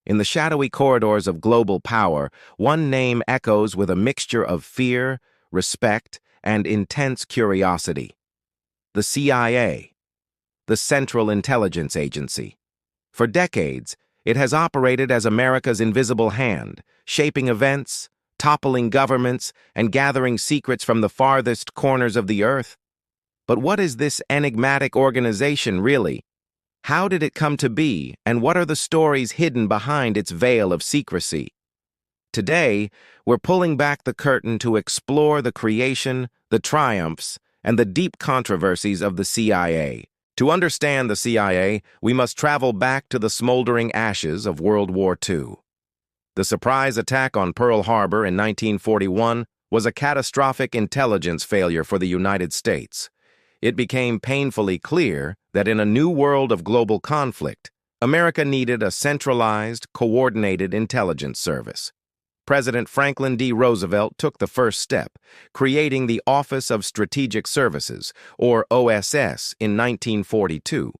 In the shadowy corridors of global power, one name echoes with a mixture of fear, respect, and intense curiosity. The CIA, the Central Intelligence Agency. For decades, it has operated as America's invisible hand, shaping events, toppling governments, and gathering secrets from the farthest corners of the earth. But what is this enigmatic organization really? How did it come to be, and what are the stories hidden behind its veil of secrecy? Today, we're pulling back the curtain to explore the creation, the triumphs, and the deep controversies of the CIA. To understand the CIA, we must travel back to the smoldering ashes of World War II. The surprise attack on Pearl Harbor in 1941 was a catastrophic intelligence failure for the United States. It became painfully clear that in a new world of global conflict, America needed a centralized, coordinated intelligence service. President Franklin D. Roosevelt took the first step, creating the Office of Strategic Services, or OSS, in 1942.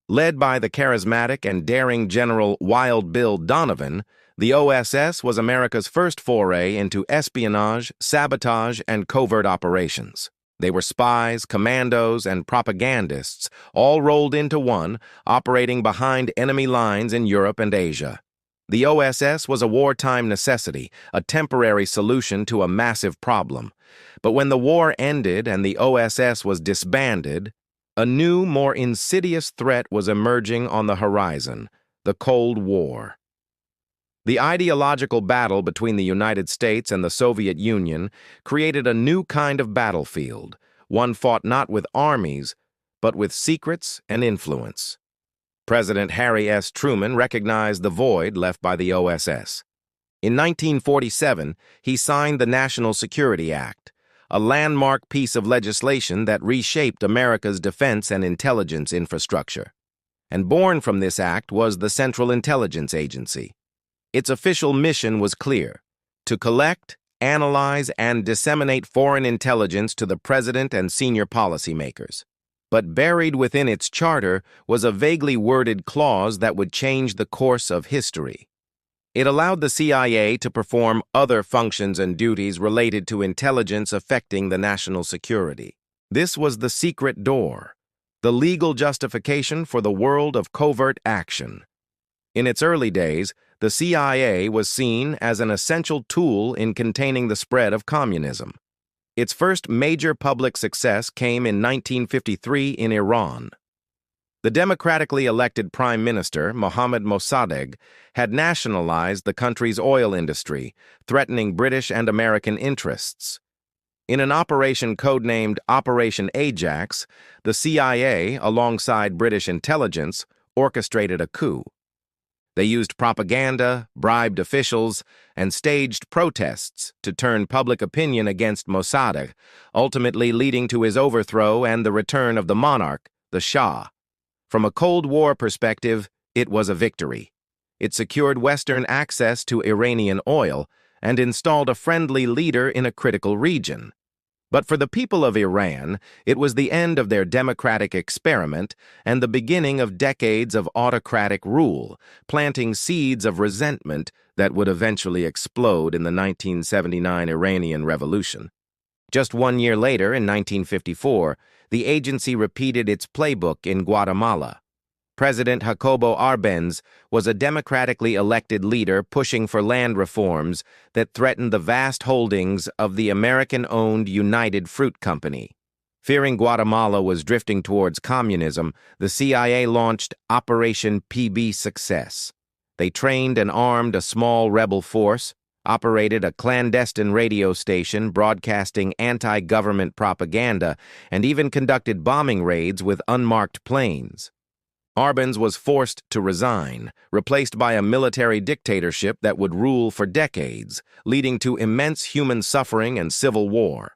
Led by the charismatic and daring General Wild Bill Donovan, the OSS was America's first foray into espionage, sabotage, and covert operations. They were spies, commandos, and propagandists, all rolled into one, operating behind enemy lines in Europe and Asia. The OSS was a wartime necessity, a temporary solution to a massive problem. But when the war ended and the OSS was disbanded, a new, more insidious threat was emerging on the horizon: the Cold War. The ideological battle between the United States and the Soviet Union created a new kind of battlefield, one fought not with armies, but with secrets and influence. President Harry S. Truman recognized the void left by the OSS. In 1947, he signed the National Security Act, a landmark piece of legislation that reshaped America's defense and intelligence infrastructure. And born from this act was the Central Intelligence Agency. Its official mission was clear: to collect, analyze, and disseminate foreign intelligence to the president and senior policymakers. But buried within its charter was a vaguely worded clause that would change the course of history. It allowed the CIA to perform other functions and duties related to intelligence affecting the national security. This was the secret door, the legal justification for the world of covert action. In its early days, the CIA was seen as an essential tool in containing the spread of communism. Its first major public success came in 1953 in Iran. The democratically elected Prime Minister, Mohammad Mossadegh, had nationalized the country's oil industry, threatening British and American interests. In an operation codenamed Operation Ajax, the CIA, alongside British intelligence, orchestrated a coup. They used propaganda, bribed officials, and staged protests to turn public opinion against Mossadegh, ultimately leading to his overthrow and the return of the monarch, the Shah. From a Cold War perspective, it was a victory. It secured Western access to Iranian oil and installed a friendly leader in a critical region. But for the people of Iran, it was the end of their democratic experiment and the beginning of decades of autocratic rule, planting seeds of resentment that would eventually explode in the 1979 Iranian Revolution. Just 1 year later, in 1954, the agency repeated its playbook in Guatemala. President Jacobo Arbenz was a democratically elected leader pushing for land reforms that threatened the vast holdings of the American-owned United Fruit Company. Fearing Guatemala was drifting towards communism, the CIA launched Operation PB Success. They trained and armed a small rebel force, operated a clandestine radio station broadcasting anti-government propaganda, and even conducted bombing raids with unmarked planes. Arbenz was forced to resign, replaced by a military dictatorship that would rule for decades, leading to immense human suffering and civil war.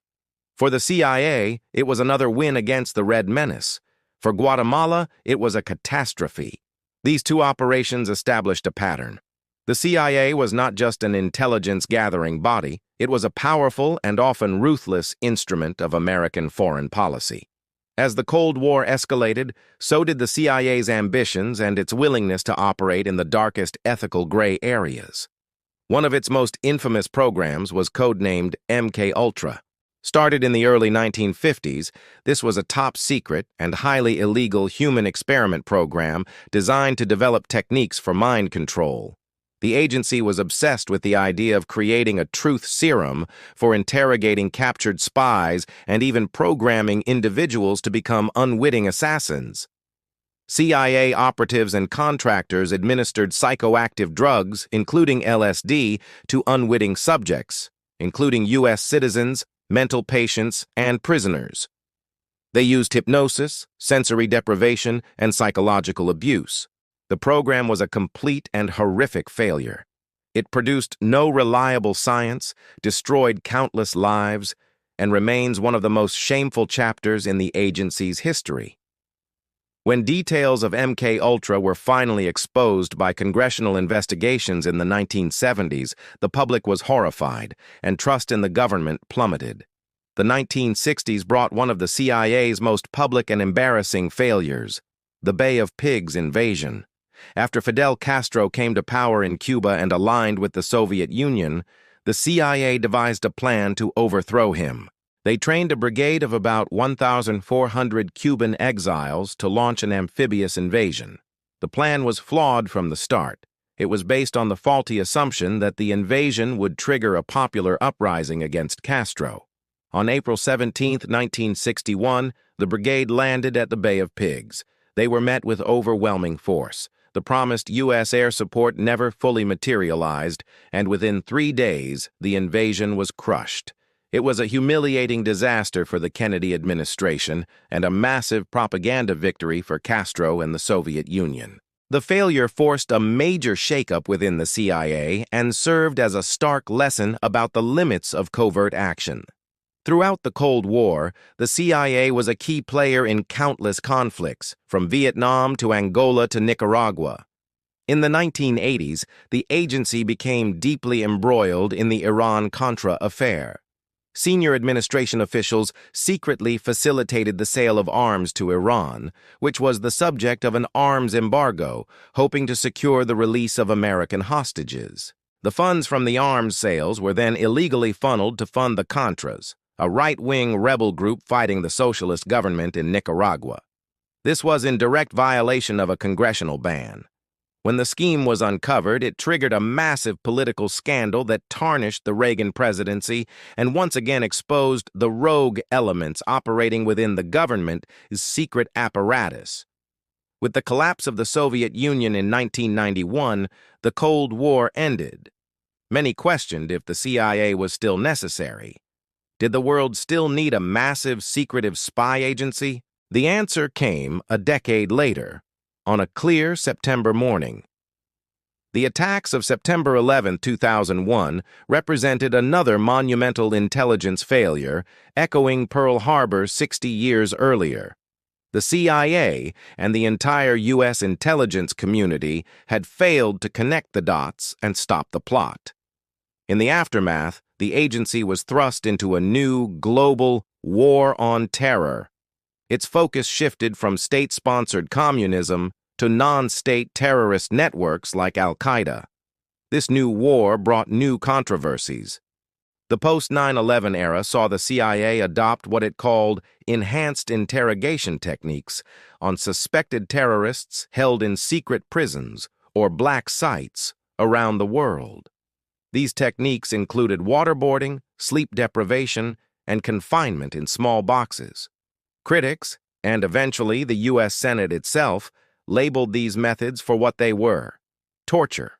For the CIA, it was another win against the Red Menace. For Guatemala, it was a catastrophe. These two operations established a pattern. The CIA was not just an intelligence-gathering body, it was a powerful and often ruthless instrument of American foreign policy. As the Cold War escalated, so did the CIA's ambitions and its willingness to operate in the darkest ethical gray areas. One of its most infamous programs was codenamed MKUltra. Started in the early 1950s, this was a top-secret and highly illegal human experiment program designed to develop techniques for mind control. The agency was obsessed with the idea of creating a truth serum for interrogating captured spies and even programming individuals to become unwitting assassins. CIA operatives and contractors administered psychoactive drugs, including LSD, to unwitting subjects, including U.S. citizens, mental patients, and prisoners. They used hypnosis, sensory deprivation, and psychological abuse. The program was a complete and horrific failure. It produced no reliable science, destroyed countless lives, and remains one of the most shameful chapters in the agency's history. When details of MKUltra were finally exposed by congressional investigations in the 1970s, the public was horrified, and trust in the government plummeted. The 1960s brought one of the CIA's most public and embarrassing failures, the Bay of Pigs invasion. After Fidel Castro came to power in Cuba and aligned with the Soviet Union, the CIA devised a plan to overthrow him. They trained a brigade of about 1,400 Cuban exiles to launch an amphibious invasion. The plan was flawed from the start. It was based on the faulty assumption that the invasion would trigger a popular uprising against Castro. On April 17, 1961, the brigade landed at the Bay of Pigs. They were met with overwhelming force. The promised U.S. air support never fully materialized, and within 3 days, the invasion was crushed. It was a humiliating disaster for the Kennedy administration and a massive propaganda victory for Castro and the Soviet Union. The failure forced a major shakeup within the CIA and served as a stark lesson about the limits of covert action. Throughout the Cold War, the CIA was a key player in countless conflicts, from Vietnam to Angola to Nicaragua. In the 1980s, the agency became deeply embroiled in the Iran-Contra affair. Senior administration officials secretly facilitated the sale of arms to Iran, which was the subject of an arms embargo, hoping to secure the release of American hostages. The funds from the arms sales were then illegally funneled to fund the Contras, a right-wing rebel group fighting the socialist government in Nicaragua. This was in direct violation of a congressional ban. When the scheme was uncovered, it triggered a massive political scandal that tarnished the Reagan presidency and once again exposed the rogue elements operating within the government's secret apparatus. With the collapse of the Soviet Union in 1991, the Cold War ended. Many questioned if the CIA was still necessary. Did the world still need a massive, secretive spy agency? The answer came a decade later, on a clear September morning. The attacks of September 11, 2001 represented another monumental intelligence failure, echoing Pearl Harbor 60 years earlier. The CIA and the entire U.S. intelligence community had failed to connect the dots and stop the plot. In the aftermath, the agency was thrust into a new, global war on terror. Its focus shifted from state-sponsored communism to non-state terrorist networks like Al-Qaeda. This new war brought new controversies. The post-9/11 era saw the CIA adopt what it called enhanced interrogation techniques on suspected terrorists held in secret prisons or black sites around the world. These techniques included waterboarding, sleep deprivation, and confinement in small boxes. Critics, and eventually the U.S. Senate itself, labeled these methods for what they were: torture.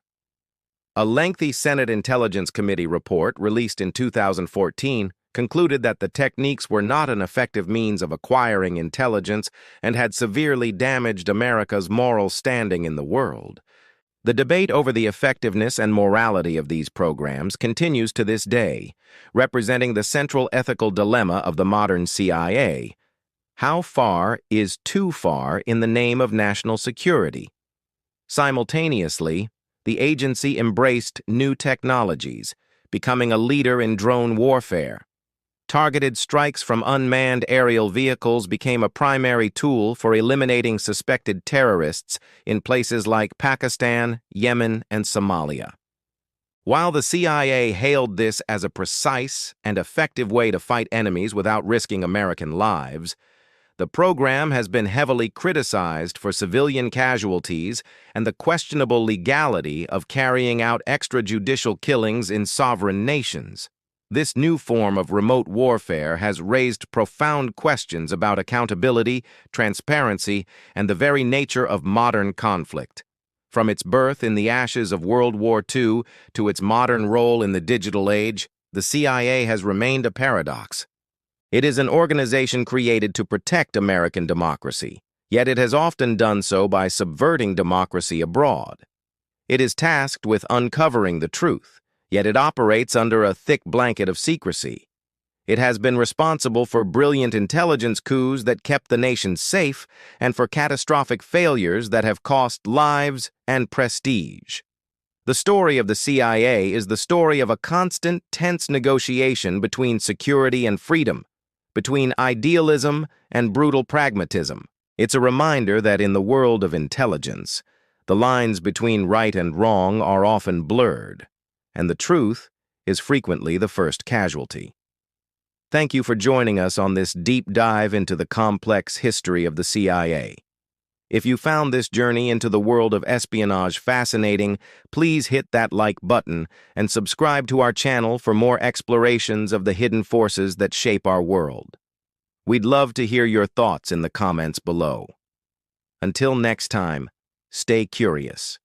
A lengthy Senate Intelligence Committee report released in 2014 concluded that the techniques were not an effective means of acquiring intelligence and had severely damaged America's moral standing in the world. The debate over the effectiveness and morality of these programs continues to this day, representing the central ethical dilemma of the modern CIA. How far is too far in the name of national security? Simultaneously, the agency embraced new technologies, becoming a leader in drone warfare. targeted strikes from unmanned aerial vehicles became a primary tool for eliminating suspected terrorists in places like Pakistan, Yemen, and Somalia. While the CIA hailed this as a precise and effective way to fight enemies without risking American lives, the program has been heavily criticized for civilian casualties and the questionable legality of carrying out extrajudicial killings in sovereign nations. This new form of remote warfare has raised profound questions about accountability, transparency, and the very nature of modern conflict. From its birth in the ashes of World War II to its modern role in the digital age, the CIA has remained a paradox. It is an organization created to protect American democracy, yet it has often done so by subverting democracy abroad. It is tasked with uncovering the truth, yet it operates under a thick blanket of secrecy. It has been responsible for brilliant intelligence coups that kept the nation safe and for catastrophic failures that have cost lives and prestige. The story of the CIA is the story of a constant, tense negotiation between security and freedom, between idealism and brutal pragmatism. It's a reminder that in the world of intelligence, the lines between right and wrong are often blurred, and the truth is frequently the first casualty. Thank you for joining us on this deep dive into the complex history of the CIA. If you found this journey into the world of espionage fascinating, please hit that like button and subscribe to our channel for more explorations of the hidden forces that shape our world. We'd love to hear your thoughts in the comments below. Until next time, stay curious.